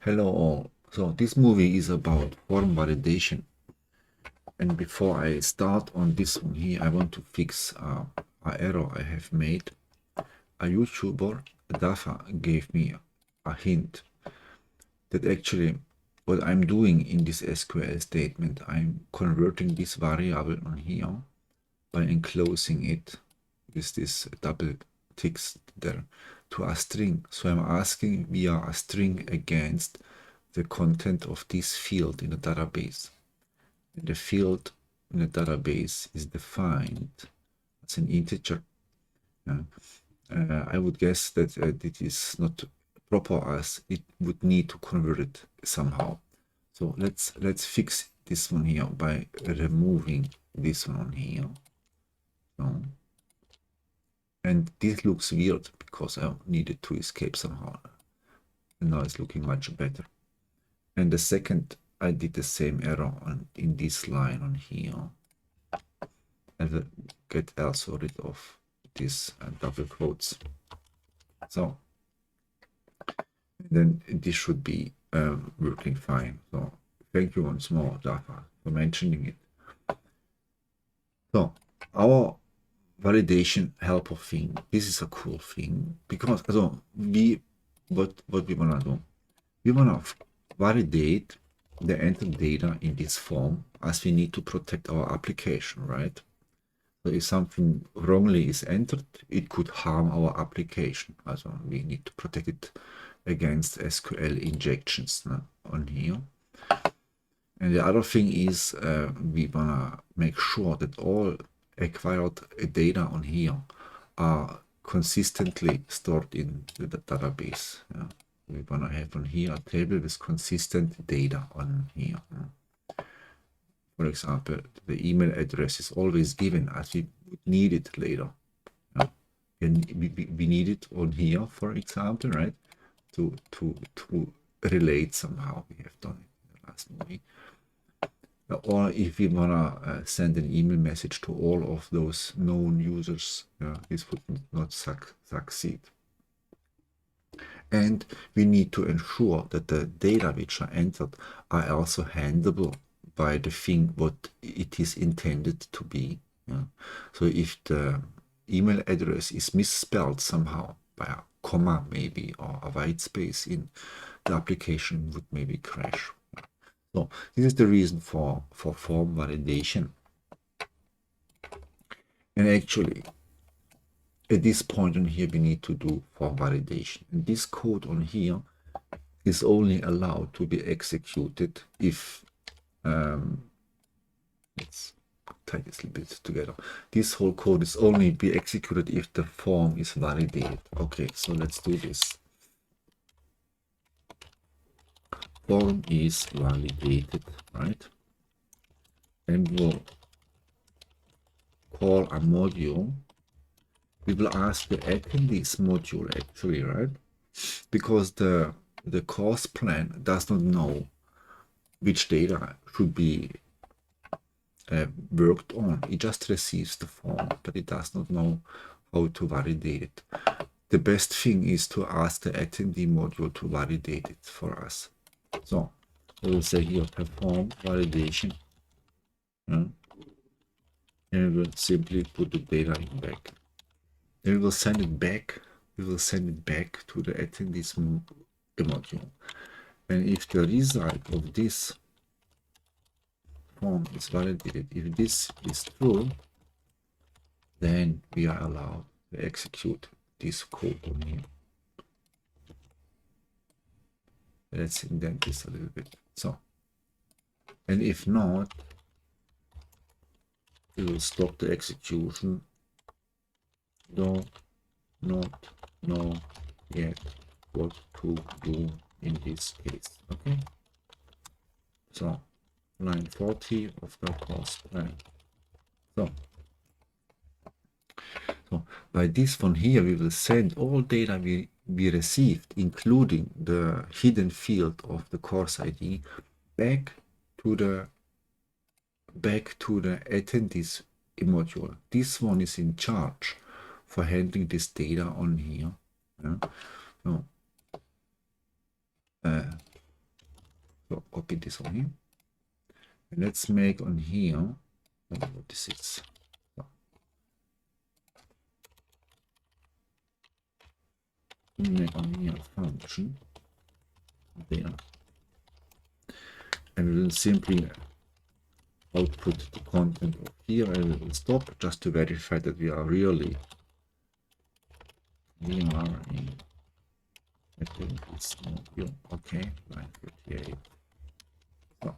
Hello all. So this movie is about form validation. And before I start on this one here, I want to fix an error I have made. A YouTuber, Dafa, gave me a hint that actually what I'm doing in this SQL statement, I'm converting this variable on here by enclosing it with this double ticks there to a string. So I'm asking via a string against the content of this field in the database. And the field in the database is defined as an integer. I would guess that it is not proper as it would need to convert it somehow. So let's fix this one here by removing this one here. So, and this looks weird because I needed to escape somehow. And now it's looking much better. And the second, I did the same error in this line on here. And will get also rid of these double quotes. So then this should be working fine. So thank you once more, Dafa, for mentioning it. So our validation helper thing, this is a cool thing because what we wanna do, we wanna validate the entered data in this form as we need to protect our application, right? So if something wrongly is entered, it could harm our application. Also we need to protect it against SQL injections on here. And the other thing is we wanna make sure that all acquired data on here are consistently stored in the database. We wanna have on here a table with consistent data on here. For example, the email address is always given as we would need it later. And we need it on here, for example, right? To relate somehow. We have done it in the last movie. Or if we wanna send an email message to all of those known users, this would not succeed. And we need to ensure that the data which are entered are also handleable by the thing what it is intended to be. So if the email address is misspelled somehow by a comma maybe or a white space in the application would maybe crash. So this is the reason for form validation. And actually at this point on here we need to do form validation. And this code on here is only allowed to be executed if let's tie this a little bit together. This whole code is only be executed if the form is validated. Okay, so let's do this. Form is validated, right? And we'll call a module. We will ask the attendees module actually, right? Because the course plan does not know which data should be worked on. It just receives the form, but it does not know how to validate it. The best thing is to ask the attendee module to validate it for us. So we will say here perform validation, and we will simply put the data in back. Then we will send it back. We will send it back to the attendees module. And if the result of this form is validated, if this is true, then we are allowed to execute this code on here. Let's indent this a little bit. So, and if not, we will stop the execution. Do not know yet what to do in this case. Okay. So, line 40 of the course plan. So by this one here, we will send all data we received, including the hidden field of the course ID, back to the attendees module. This one is in charge for handling this data on here. So, So copy this on here. And let's make on here, I don't know what this is. So, make on here a function there. And we will simply output the content of here, and we will stop just to verify that we are really in, I think it's module, okay, line 38. So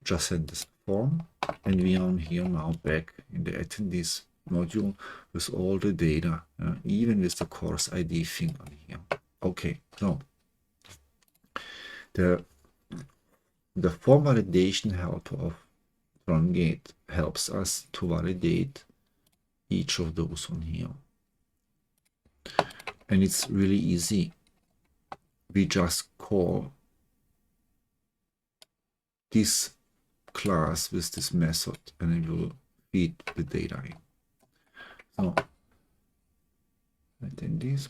just set this form, and we are on here now back in the attendees module with all the data, even with the course ID thing on here. Okay, so the form validation helper of Trongate helps us to validate each of those on here. And it's really easy. We just call this class with this method, and it will feed the data in. So, and then this,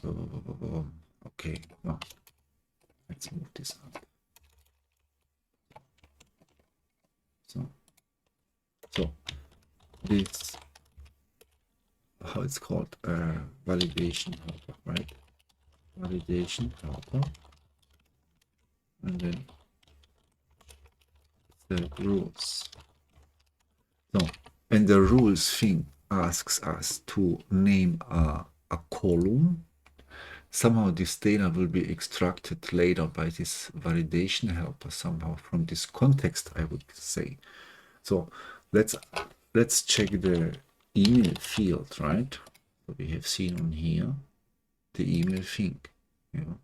okay, no, let's move this up. So this, how it's called, validation helper, right? Validation helper, and then the rules. So, and the rules thing asks us to name a column. Somehow this data will be extracted later by this validation helper somehow from this context, I would say. So let's check the email field, right? So we have seen on here the email thing, you know.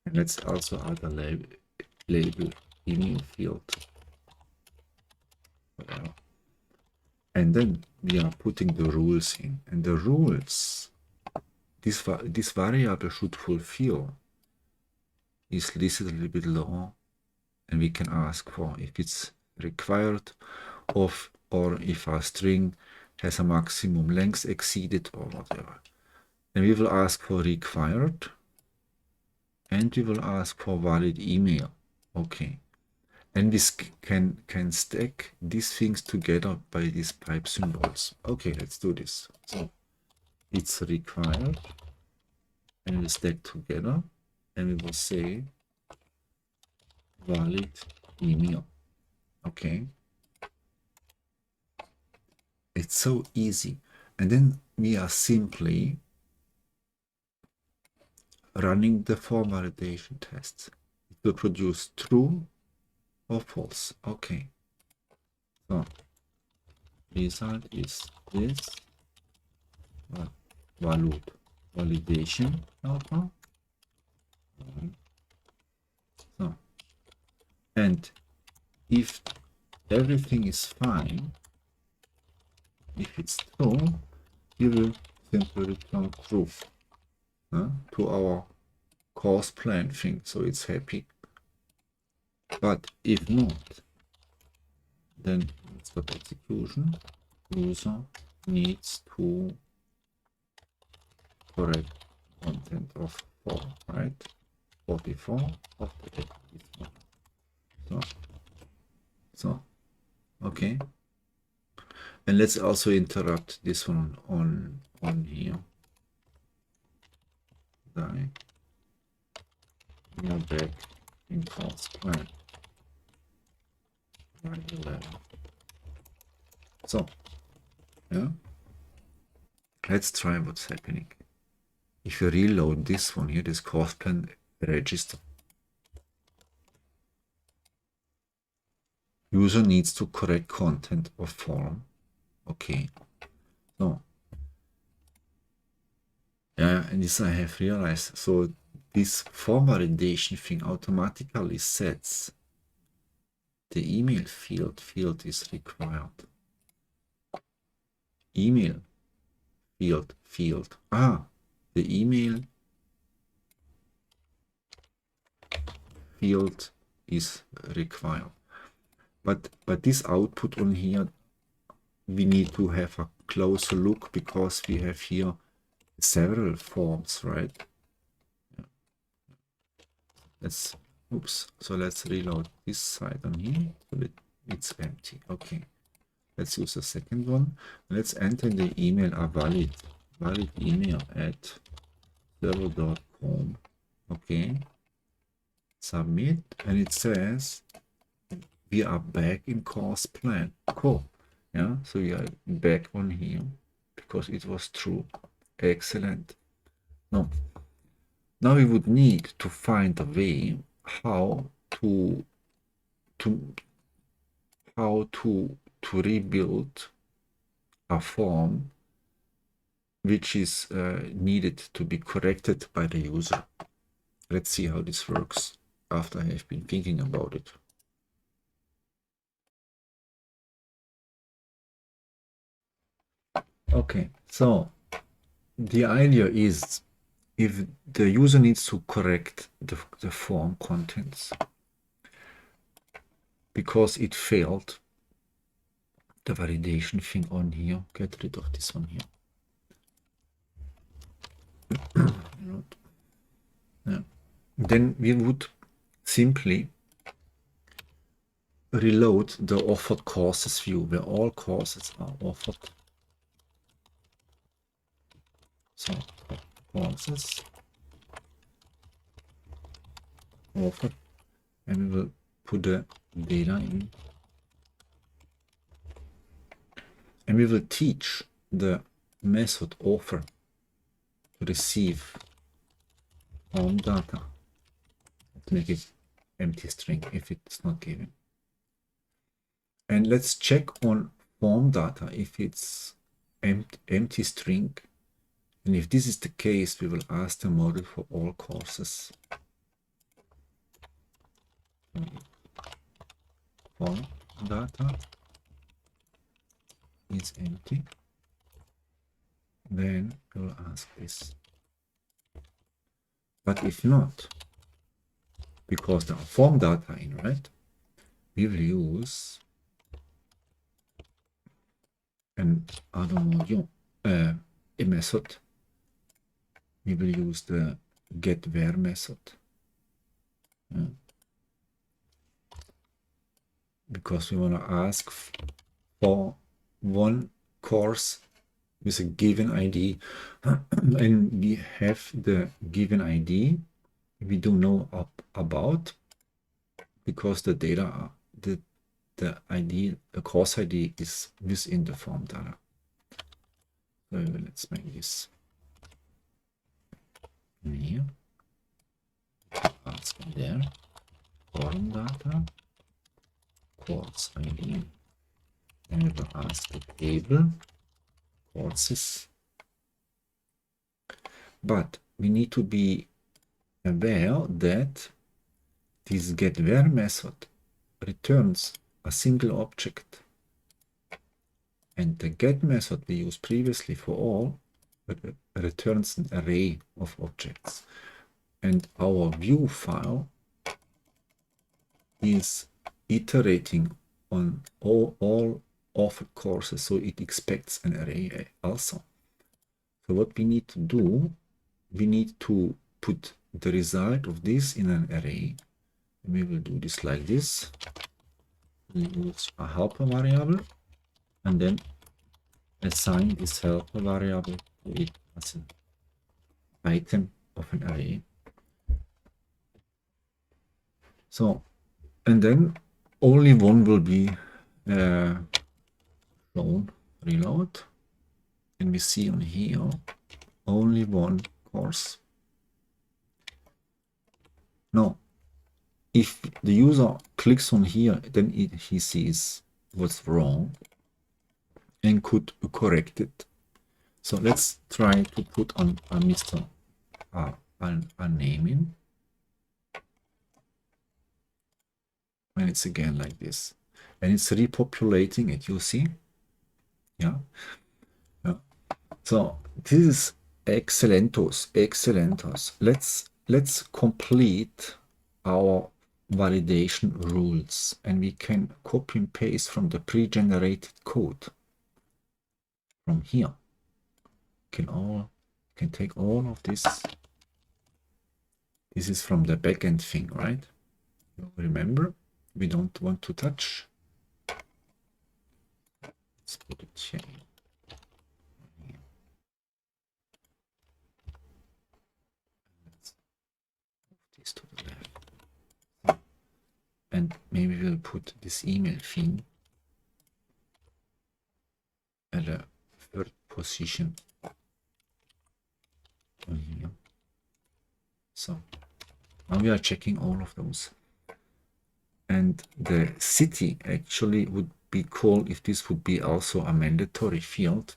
And let's also add a label email field. And then we are putting the rules in, and the rules this variable should fulfill is listed a little bit lower, and we can ask for if it's required of, or if a string has a maximum length exceeded or whatever. And we will ask for required, and we will ask for valid email. Okay. And we can stack these things together by these pipe symbols. Okay, let's do this. So it's required, and we stack together, and we will say valid email. Okay. It's so easy. And then we are simply running the form validation tests. It will produce true or false. Okay. So result is this validation helper. So, and if everything is fine, if it's true, we will simply return true to our course plan thing, so it's happy. But if not, then let's go to execution. User needs to correct content of 4, right? 44 of the so okay. And let's also interrupt this one on here. Die. We are back in course plan. So, yeah, let's try what's happening. If you reload this one here, this course plan register, user needs to correct content of form. Okay, so yeah, and this I have realized. So this form validation thing automatically sets the email field is required. Email field. The email field is required. But this output on here, we need to have a closer look, because we have here several forms, right? let's reload this side on here so that it's empty. Okay, let's use the second one. Let's enter the email a valid email at server.com. Okay, submit, and it says we are back in course plan. Cool. Yeah, so we are back on here because it was true. Excellent. Now we would need to find a way how to rebuild a form which is needed to be corrected by the user. Let's see how this works after I have been thinking about it. Okay, so the idea is if the user needs to correct the form contents because it failed, the validation thing on here, get rid of this one here. Yeah. Then we would simply reload the offered courses view where all courses are offered. So courses offered, and we will put the data in, and we will teach the method offer to receive form data. Let's make it empty string if it's not given. And let's check on form data if it's empty string. And if this is the case, we will ask the model for all courses. Form data is empty. Then we will ask this. But if not, because there are form data in, right? We will use an other module, a method. We will use the getWhere method. Because we want to ask for one course with a given ID, and we have the given ID we do know about because the data, the ID, the course ID is within the form data. So let's make this here. Ask there, form data, course ID, and we will ask the table courses. But we need to be aware that this getWhere method returns a single object, and the get method we used previously for all returns an array of objects, and our view file is iterating on all offered courses, so it expects an array also. So what we need to do, we need to put the result of this in an array. And we will do this like this. We use a helper variable and then assign this helper variable to it as an item of an array. So, and then only one will be shown. Reload, and we see on here only one course. Now, if the user clicks on here, then he sees what's wrong and could correct it. So let's try to put on a name in. And it's again like this. And it's repopulating it, you see? Yeah. So this is excellentos. Let's complete our validation rules, and we can copy and paste from the pre-generated code from here. Can take all of this This is from the backend thing, right? You remember, we don't want to touch. Let's put it here. Let's move this to the left. And maybe we'll put this email thing at a third position on here. So now we are checking all of those. And the city actually would be called if this would be also a mandatory field.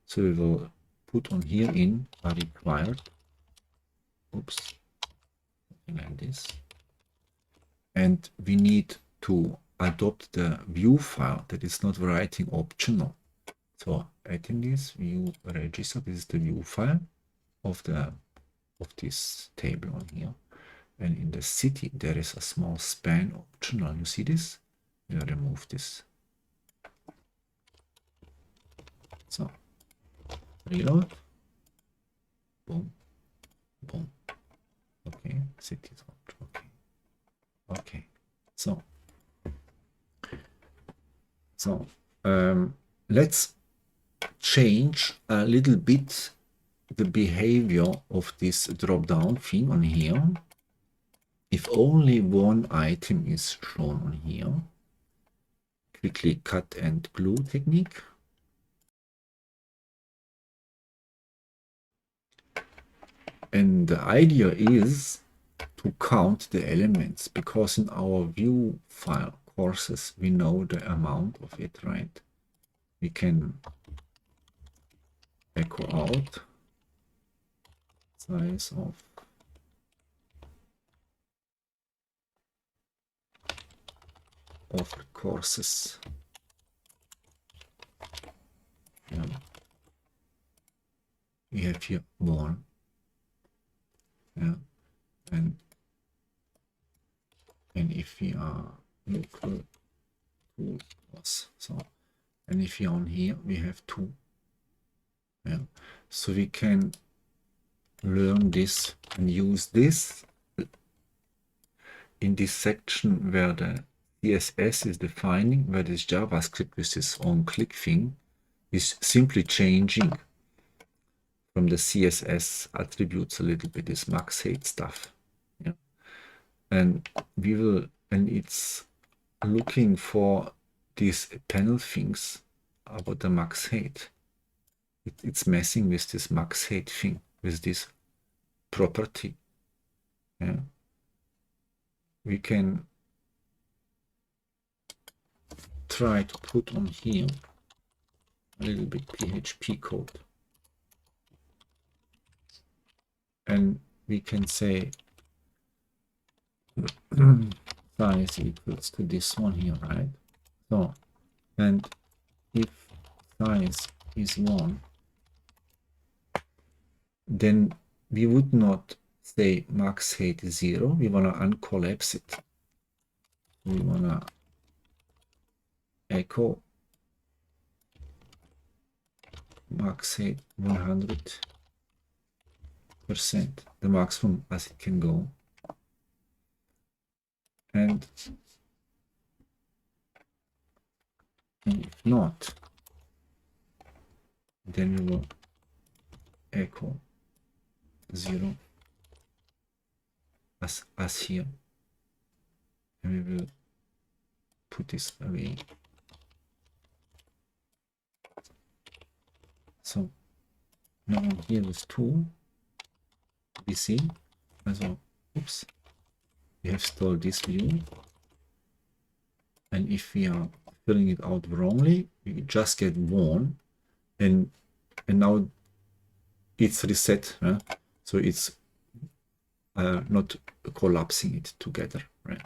So we will put on here in are required. Oops, something like this. And we need to adopt the view file that is not writing optional. So adding this view register, this is the view file of this table on here. And in the city there is a small span optional. You see this? We'll remove this. So reload. Boom. Boom. Okay. City is okay. Okay. So let's change a little bit the behavior of this drop down thing on here. If only one item is shown on here, quickly cut and glue technique. And the idea is to count the elements, because in our view file courses we know the amount of it, right? We can echo out size of the courses. Yeah. We have here one. Yeah. And if we are local tools, so, and if we are on here, we have 2. Yeah. So we can learn this and use this in this section where the CSS is defining, where this JavaScript with this on-click thing is simply changing from the CSS attributes a little bit, this max height stuff. Yeah. And we will, and it's looking for these panel things about the max height. It's messing with this max height thing, with this property. Yeah. We can try to put on here a little bit PHP code. And we can say size equals to this one here, right? So, and if size is 1, then we would not say max height is 0. We want to uncollapse it. We want to echo max height 100%, the maximum as it can go. And if not, then we will echo 0 as here, and we will put this away. So now here is 2. We see, also, oops, we have stored this view, and if we are filling it out wrongly, we just get 1, and now it's reset, so it's not collapsing it together, right?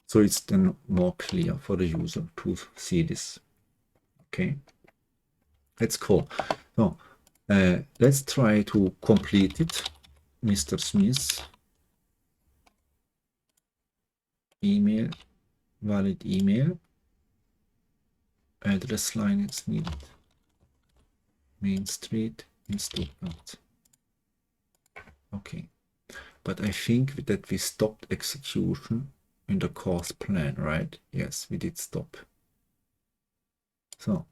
So it's then more clear for the user to see this. Okay, that's cool. So let's try to complete it. Mr. Smith, email, valid email, address line is needed, Main Street in Stuttgart. Okay, but I think that we stopped execution in the course plan, right? Yes, we did stop. So,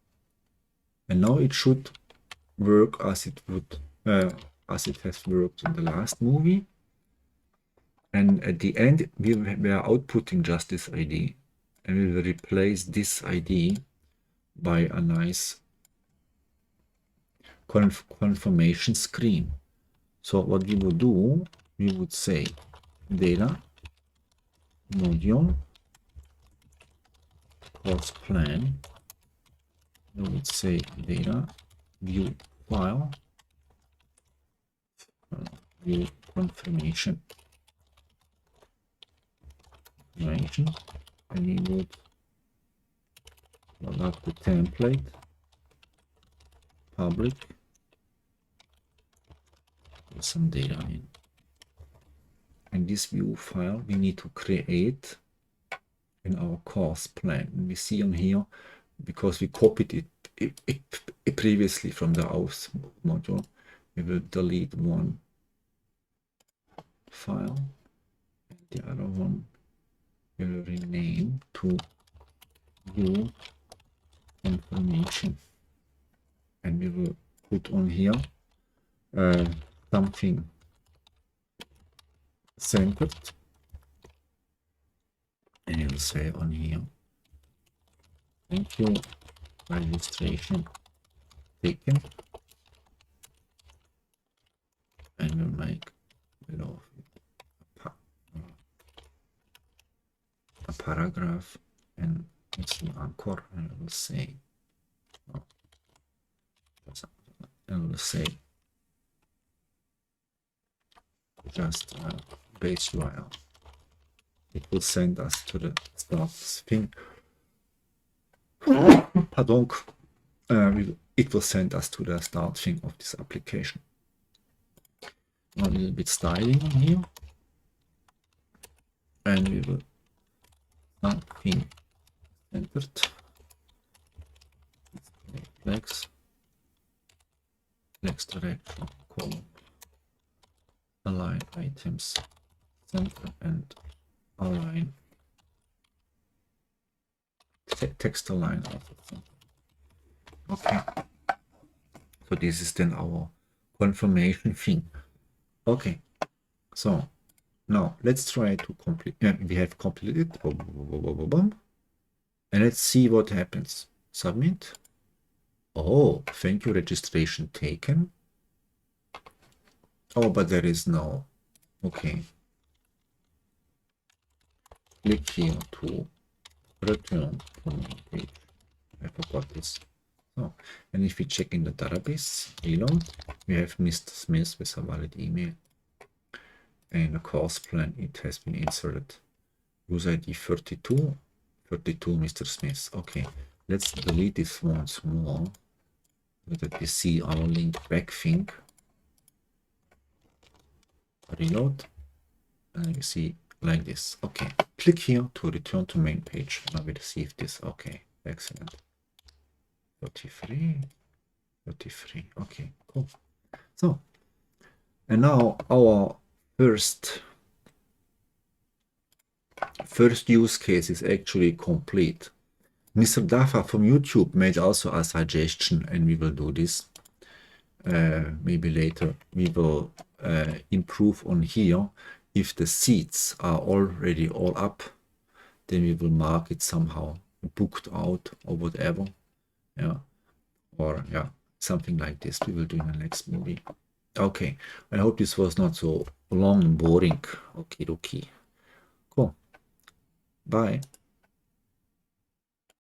and now it should work as it would, as it has worked in the last movie. And at the end, we are outputting just this ID, and we will replace this ID by a nice confirmation screen. So what we would do, we would say data module course plan. We would say data view file view confirmation, and we would load up the template public with some data in. And this view file we need to create in our course plan. And we see on here, because we copied it previously from the auth module, we will delete one file, and the other one we will rename to view information, and we will put on here something centered, and it will say on here, thank you, registration taken, and we'll make below a paragraph, and it's an anchor, and it will say, and we'll say just base URL. It will send us to the start thing. Pardon. It will send us to the start thing of this application. A little bit styling on here, and we will start thing centered. Flex direction column, align items center, and align text align also. Okay, so this is then our confirmation thing. Okay, so now let's try to complete. We have completed, and let's see what happens. Submit. Oh, thank you, registration taken. Oh, but there is no. Okay. Click here to return to main page. I forgot this. So, and if we check in the database, reload, we have Mr. Smith with a valid email. And in the course plan, it has been inserted. User ID 32, Mr. Smith. Okay, let's delete this once more so that we see our link back thing. Reload, and you see like this. Okay, click here to return to main page. Now we receive this. Okay, excellent. 33. Okay, cool. So, and now our first use case is actually complete. Mr. Dafa from YouTube made also a suggestion, and we will do this. Maybe later we will improve on here. If the seats are already all up, then we will mark it somehow booked out or whatever. Yeah, or yeah, something like this we will do in the next movie. Okay, I hope this was not so long and boring. Okay, cool. Bye.